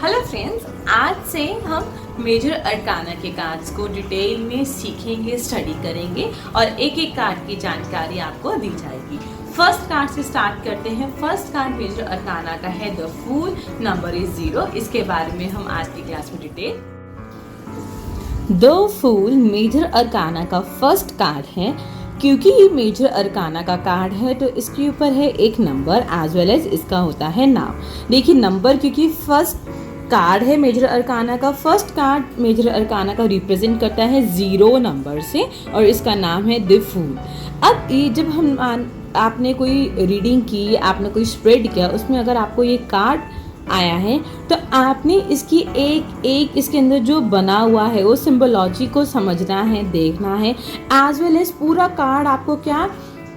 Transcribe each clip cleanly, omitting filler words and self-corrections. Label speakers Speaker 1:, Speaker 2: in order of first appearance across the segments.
Speaker 1: Hello friends, आज से हम मेजर अरकाना के कार्ड्स को डिटेल में सीखेंगे, स्टडी करेंगे और एक एक कार्ड की जानकारी आपको दी जाएगी। फर्स्ट कार्ड से स्टार्ट करते हैं। फर्स्ट कार्ड मेजर अरकाना का है द फूल, नंबर इज 0। इसके बारे में हम आज की क्लास में detail. The fool major arcana का फर्स्ट कार्ड है। क्योंकि ये मेजर अरकाना का कार्ड है तो इसके ऊपर है एक नंबर एज वेल एज इसका होता है नाम। देखिए नंबर, क्योंकि फर्स्ट कार्ड है मेजर अरकाना का, फर्स्ट कार्ड मेजर अरकाना का रिप्रेजेंट करता है 0 नंबर से और इसका नाम है द फूल। अब ये जब हम आपने कोई रीडिंग की, आपने कोई स्प्रेड किया, उसमें अगर आपको ये कार्ड आया है तो आपने इसकी एक इसके अंदर जो बना हुआ है वो सिंबोलॉजी को समझना है, देखना है। एज वेल एज पूरा कार्ड आपको क्या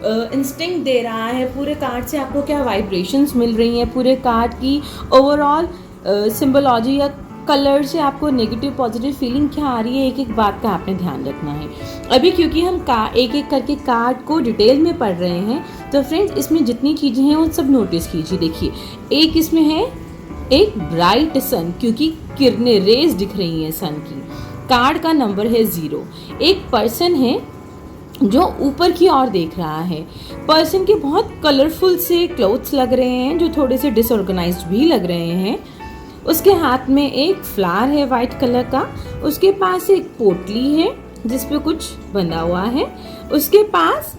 Speaker 1: इंस्टिंक्ट दे रहा है, पूरे कार्ड से आपको क्या वाइब्रेशंस मिल रही हैं, पूरे कार्ड की ओवरऑल सिंबोलॉजी या कलर से आपको नेगेटिव पॉजिटिव फीलिंग क्या आ रही है, एक एक बात का आपने ध्यान रखना है। अभी क्योंकि हम एक एक करके कार्ड को डिटेल में पढ़ रहे हैं तो फ्रेंड्स इसमें जितनी चीज़ें हैं वो सब नोटिस कीजिए। देखिए एक इसमें है एक ब्राइट सन, क्योंकि किरणें रेज दिख रही हैं सन की। कार्ड का नंबर है 0। एक पर्सन है जो ऊपर की ओर देख रहा है। पर्सन के बहुत कलरफुल से क्लोथ्स लग रहे हैं जो थोड़े से डिसऑर्गेनाइज्ड भी लग रहे हैं। उसके हाथ में एक फ्लावर है वाइट कलर का। उसके पास एक पोटली है जिस पे कुछ बंधा हुआ है। उसके पास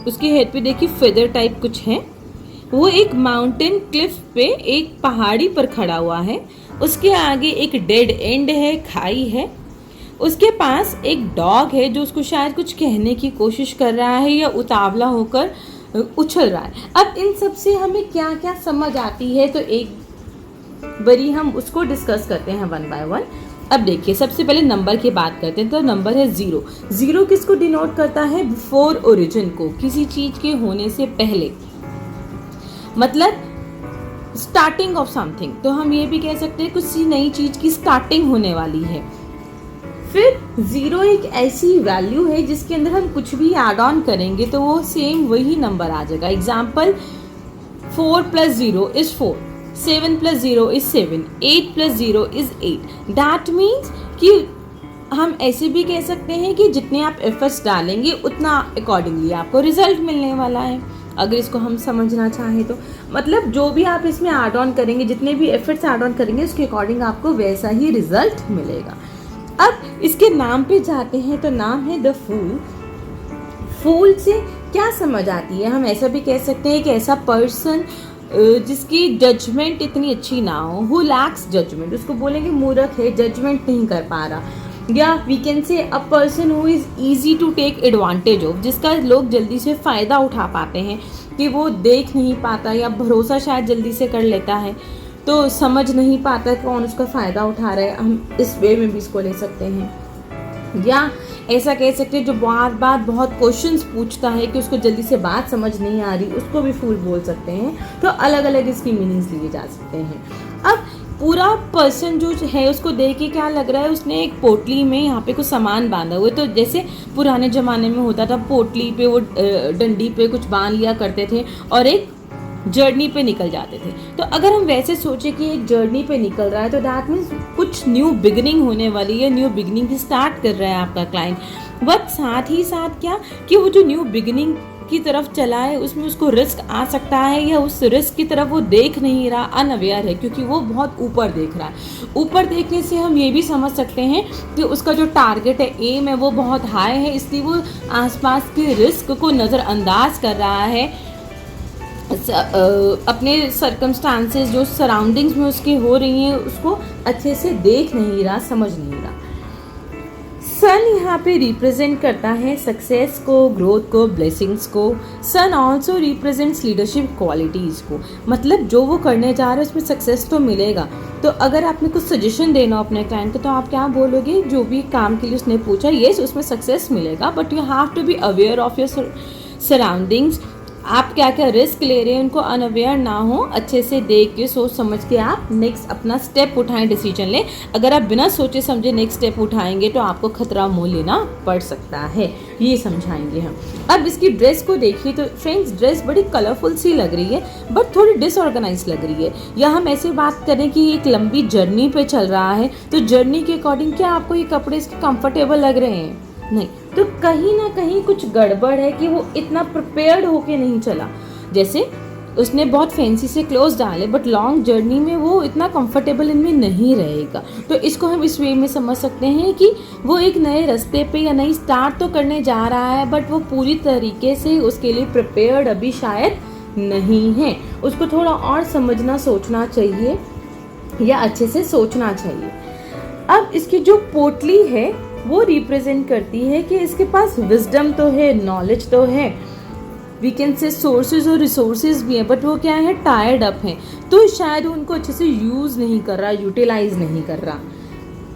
Speaker 1: उसके हेड पे देखिए फेदर टाइप कुछ है। वो एक माउंटेन क्लिफ पे एक पहाड़ी पर खड़ा हुआ है। उसके आगे एक डेड एंड है, खाई है। उसके पास एक डॉग है जो उसको शायद कुछ कहने की कोशिश कर रहा है या उतावला होकर उछल रहा है। अब इन सब से हमें क्या क्या समझ आती है तो एक बारी हम उसको डिस्कस करते हैं वन बाय वन। अब देखिए सबसे पहले नंबर की बात करते हैं तो नंबर है 0। 0 किसको डिनोट करता है? बिफोर ओरिजिन को, किसी चीज के होने से पहले, मतलब स्टार्टिंग ऑफ समथिंग। तो हम ये भी कह सकते हैं कुछ नई चीज की स्टार्टिंग होने वाली है। फिर 0 एक ऐसी वैल्यू है जिसके अंदर हम कुछ भी ऐड ऑन करेंगे तो वो सेम वही नंबर आ जाएगा। Example 4 + 0 is 4, 7 + 0 is 7, 8 + 0 is 8। That means कि हम ऐसे भी कह सकते हैं कि जितने आप एफर्ट्स डालेंगे उतना अकॉर्डिंगली आपको रिजल्ट मिलने वाला है। अगर इसको हम समझना चाहें तो मतलब जो भी आप इसमें ऐड ऑन करेंगे, जितने भी एफर्ट्स ऐड ऑन करेंगे उसके अकॉर्डिंग आपको वैसा ही रिजल्ट मिलेगा। अब इसके नाम पे जाते हैं तो नाम है द फूल। फूल से क्या समझ आती है? हम ऐसा भी कह सकते हैं कि ऐसा पर्सन जिसकी जजमेंट इतनी अच्छी ना हो, हु लैक्स जजमेंट, उसको बोलेंगे मूर्ख है, जजमेंट नहीं कर पा रहा। या we can say a person who is easy to take advantage of, जिसका लोग जल्दी से फ़ायदा उठा पाते हैं, कि वो देख नहीं पाता या भरोसा शायद जल्दी से कर लेता है तो समझ नहीं पाता कौन उसका फ़ायदा उठा रहा है। हम इस वे में भी इसको ले सकते हैं। या ऐसा कह सकते हैं जो बार बार बहुत क्वेश्चंस पूछता है कि उसको जल्दी से बात समझ नहीं आ रही, उसको भी फूल बोल सकते हैं। तो अलग अलग इसकी मीनिंग्स लिए जा सकते हैं। अब पूरा पर्सन जो है उसको देख के क्या लग रहा है, उसने एक पोटली में यहाँ पे कुछ सामान बांधा हुआ है। तो जैसे पुराने ज़माने में होता था, पोटली पे वो डंडी पे कुछ बांध लिया करते थे और एक जर्नी पे निकल जाते थे। तो अगर हम वैसे सोचें कि एक जर्नी पे निकल रहा है तो दैट मीन्स कुछ न्यू बिगिनिंग होने वाली है, न्यू बिगिनिंग स्टार्ट कर रहा है आपका क्लाइंट। बट साथ ही साथ क्या कि वो जो न्यू बिगिनिंग की तरफ चला है उसमें उसको रिस्क आ सकता है या उस रिस्क की तरफ वो देख नहीं रहा, अनअवेयर है, क्योंकि वो बहुत ऊपर देख रहा है। ऊपर देखने से हम ये भी समझ सकते हैं कि उसका जो टारगेट है, एम है, वो बहुत हाई है, इसलिए वो आसपास के रिस्क को नज़रअंदाज कर रहा है। अपने सर्कमस्टांसेस जो सराउंडिंग्स में उसके हो रही हैं उसको अच्छे से देख नहीं रहा, समझ नहीं रहा। सन यहाँ पे रिप्रेजेंट करता है सक्सेस को, ग्रोथ को, ब्लेसिंग्स को। सन ऑल्सो रिप्रेजेंट्स लीडरशिप क्वालिटीज़ को, मतलब जो वो करने जा रहे हैं उसमें सक्सेस तो मिलेगा। तो अगर आपने कुछ सजेशन देना हो अपने क्लाइंट को तो आप क्या बोलोगे? जो भी काम के लिए उसने पूछा, येस उसमें सक्सेस मिलेगा, but you have to be aware of your surroundings. आप क्या क्या रिस्क ले रहे हैं उनको अनअवेयर ना हो, अच्छे से देख के सोच समझ के आप नेक्स्ट अपना स्टेप उठाएं, डिसीजन लें। अगर आप बिना सोचे समझे नेक्स्ट स्टेप उठाएंगे तो आपको खतरा मोल लेना पड़ सकता है, ये समझाएंगे हम। अब इसकी ड्रेस को देखिए तो फ्रेंड्स ड्रेस बड़ी कलरफुल सी लग रही है बट थोड़ी डिसऑर्गेनाइज लग रही है। या हम ऐसे बात करें कि एक लंबी जर्नी पे चल रहा है तो जर्नी के अकॉर्डिंग क्या आपको ये कपड़े इसके कंफर्टेबल लग रहे हैं? नहीं, तो कहीं ना कहीं कुछ गड़बड़ है कि वो इतना प्रिपेयर्ड होके नहीं चला। जैसे उसने बहुत फैंसी से क्लोथ डाले बट लॉन्ग जर्नी में वो इतना कंफर्टेबल इनमें नहीं रहेगा। तो इसको हम इस वे में समझ सकते हैं कि वो एक नए रास्ते पे या नई स्टार्ट तो करने जा रहा है बट वो पूरी तरीके से उसके लिए प्रिपेयर्ड अभी शायद नहीं है। उसको थोड़ा और समझना सोचना चाहिए या अच्छे से सोचना चाहिए। अब इसकी जो पोटली है वो रिप्रेजेंट करती है कि इसके पास विजडम तो है, नॉलेज तो है, वी कैन से सोर्सेज और रिसोर्सेज भी हैं बट वो क्या है, टायर्ड अप हैं, तो शायद उनको अच्छे से यूज़ नहीं कर रहा, यूटिलाइज नहीं कर रहा।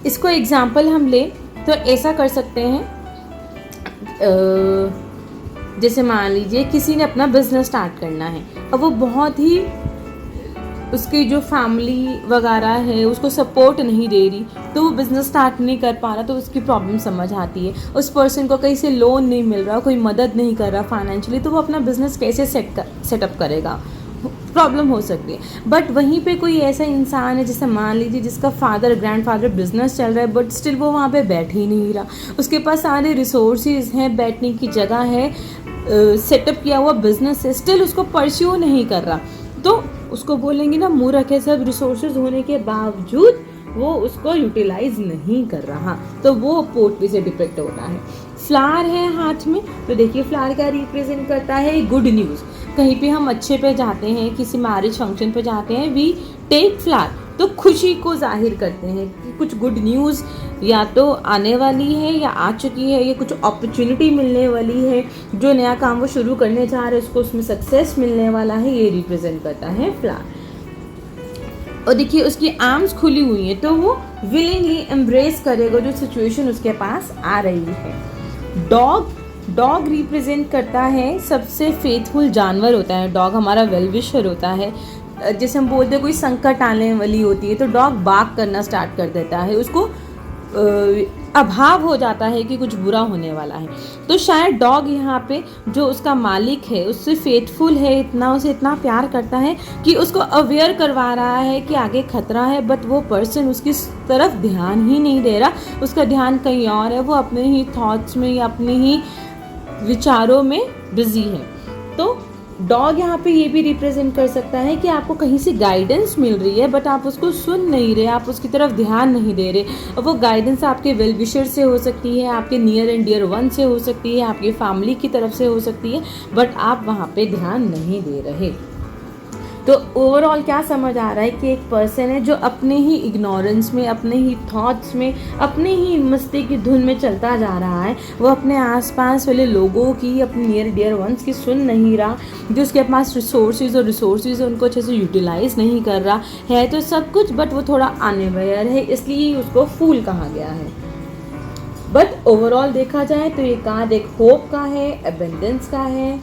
Speaker 1: इसको एग्जांपल हम लें तो ऐसा कर सकते हैं, जैसे मान लीजिए किसी ने अपना बिजनेस स्टार्ट करना है, अब वो बहुत ही उसकी जो फैमिली वगैरह है उसको सपोर्ट नहीं दे रही तो वो बिज़नेस स्टार्ट नहीं कर पा रहा, तो उसकी प्रॉब्लम समझ आती है। उस पर्सन को कहीं से लोन नहीं मिल रहा, कोई मदद नहीं कर रहा फाइनेंशियली, तो वो अपना बिज़नेस कैसे सेटअप करेगा, प्रॉब्लम हो सकती है। बट वहीं पे कोई ऐसा इंसान है जैसे मान लीजिए जिसका फादर ग्रैंडफादर बिजनेस चल रहा है बट स्टिल वो वहाँ पे बैठ ही नहीं रहा, उसके पास सारे रिसोर्सेज हैं, बैठने की जगह है, सेटअप किया हुआ बिजनेस है, स्टिल उसको परस्यू नहीं कर रहा, तो उसको बोलेंगे ना मूर्ख है, सब रिसोर्सेज होने के बावजूद वो उसको यूटिलाइज नहीं कर रहा, तो वो पोटली से डिपेक्ट होता है। फ्लावर है हाथ में, तो देखिए फ्लावर क्या रिप्रेजेंट करता है, गुड न्यूज़। कहीं पे हम अच्छे पे जाते हैं, किसी मैरिज फंक्शन पे जाते हैं, वी टेक फ्लावर, तो खुशी को जाहिर करते हैं कि कुछ गुड न्यूज़ या तो आने वाली है या आ चुकी है, या कुछ अपॉर्चुनिटी मिलने वाली है, जो नया काम वो शुरू करने जा रहे हैं उसको उसमें सक्सेस मिलने वाला है, ये रिप्रेजेंट करता है फ्लावर। और देखिए उसकी आर्म्स खुली हुई हैं, तो वो विलिंगली एम्ब्रेस करेगा जो सिचुएशन उसके पास आ रही है। डॉग रिप्रेजेंट करता है सबसे फेथफुल जानवर होता है, डॉग हमारा वेल विशर होता है। जैसे हम बोलते हैं कोई संकट आने वाली होती है तो डॉग बार्क करना स्टार्ट कर देता है, उसको अभाव हो जाता है कि कुछ बुरा होने वाला है। तो शायद डॉग यहाँ पे जो उसका मालिक है उससे फेथफुल है, इतना उसे इतना प्यार करता है कि उसको अवेयर करवा रहा है कि आगे खतरा है, बट वो पर्सन उसकी तरफ ध्यान ही नहीं दे रहा, उसका ध्यान कहीं और है, वो अपने ही थॉट्स में या अपने ही विचारों में बिजी है। तो डॉग यहाँ पे ये भी रिप्रेजेंट कर सकता है कि आपको कहीं से गाइडेंस मिल रही है बट आप उसको सुन नहीं रहे, आप उसकी तरफ ध्यान नहीं दे रहे। और वो गाइडेंस आपके वेल विशर से हो सकती है, आपके नियर एंड डियर वन से हो सकती है, आपकी फैमिली की तरफ से हो सकती है, बट आप वहाँ पे ध्यान नहीं दे रहे। तो ओवरऑल क्या समझ आ रहा है कि एक पर्सन है जो अपने ही इग्नोरेंस में, अपने ही थॉट्स में, अपने ही मस्ती की धुन में चलता जा रहा है। वो अपने आसपास वाले लोगों की, अपने नियर डियर वंस की सुन नहीं रहा, जो उसके पास रिसोर्सेज उनको अच्छे से यूटिलाइज नहीं कर रहा है। तो सब कुछ बट वो थोड़ा अनअवेयर है, इसलिए उसको फूल कहा गया है। बट ओवरऑल देखा जाए तो ये कार्ड एक होप का है, एबेंडेंस का है,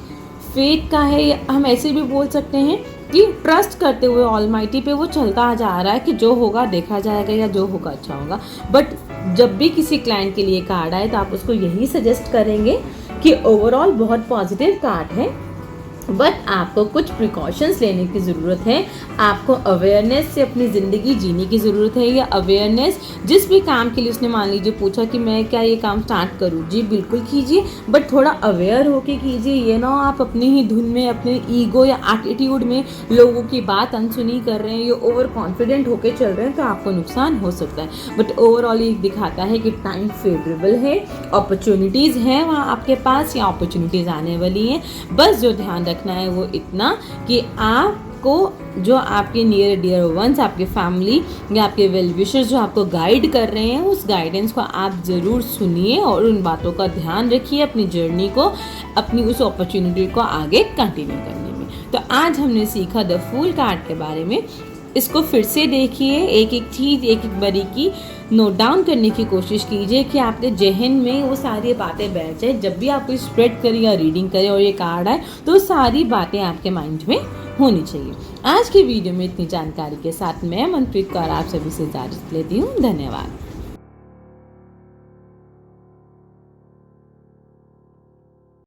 Speaker 1: फेथ का है। हम ऐसे भी बोल सकते हैं कि ट्रस्ट करते हुए ऑलमाइटी पे वो चलता जा रहा है कि जो होगा देखा जाएगा या जो होगा अच्छा होगा। बट जब भी किसी क्लाइंट के लिए कार्ड आए तो आप उसको यही सजेस्ट करेंगे कि ओवरऑल बहुत पॉजिटिव कार्ड है, बट आपको कुछ प्रिकॉशंस लेने की ज़रूरत है। आपको अवेयरनेस से अपनी ज़िंदगी जीने की ज़रूरत है, या अवेयरनेस जिस भी काम के लिए उसने मान लीजिए पूछा कि मैं क्या ये काम स्टार्ट करूँ, जी बिल्कुल कीजिए, बट थोड़ा अवेयर होके कीजिए। ये ना आप अपनी ही धुन में, अपने ईगो या एटीट्यूड में लोगों की बात अनसुनी कर रहे हैं, या ओवर कॉन्फिडेंट होके चल रहे हैं, तो आपको नुकसान हो सकता है। बट ओवरऑल ये दिखाता है कि टाइम फेवरेबल है, अपॉर्चुनिटीज़ हैं वहाँ आपके पास, या अपॉर्चुनिटीज़ आने वाली हैं। बस जो ध्यान रखना है वो इतना कि आपको जो आपके नियर डियर वंस, आपके फैमिली या आपके वेल विशर्स जो आपको गाइड कर रहे हैं, उस गाइडेंस को आप ज़रूर सुनिए और उन बातों का ध्यान रखिए अपनी जर्नी को, अपनी उस अपॉर्चुनिटी को आगे कंटिन्यू करने में। तो आज हमने सीखा द फूल कार्ड के बारे में। इसको फिर से देखिए, एक एक चीज़, एक एक बारीकी नोट डाउन करने की कोशिश कीजिए कि आपके जहन में वो सारी बातें बैठ जाए। जब भी आप कोई स्प्रेड करें या रीडिंग करें और ये कार्ड आए तो सारी बातें आपके माइंड में होनी चाहिए। आज की वीडियो में इतनी जानकारी के साथ मैं मनप्रीत कौर आप सभी से इजाज़त लेती हूँ। धन्यवाद।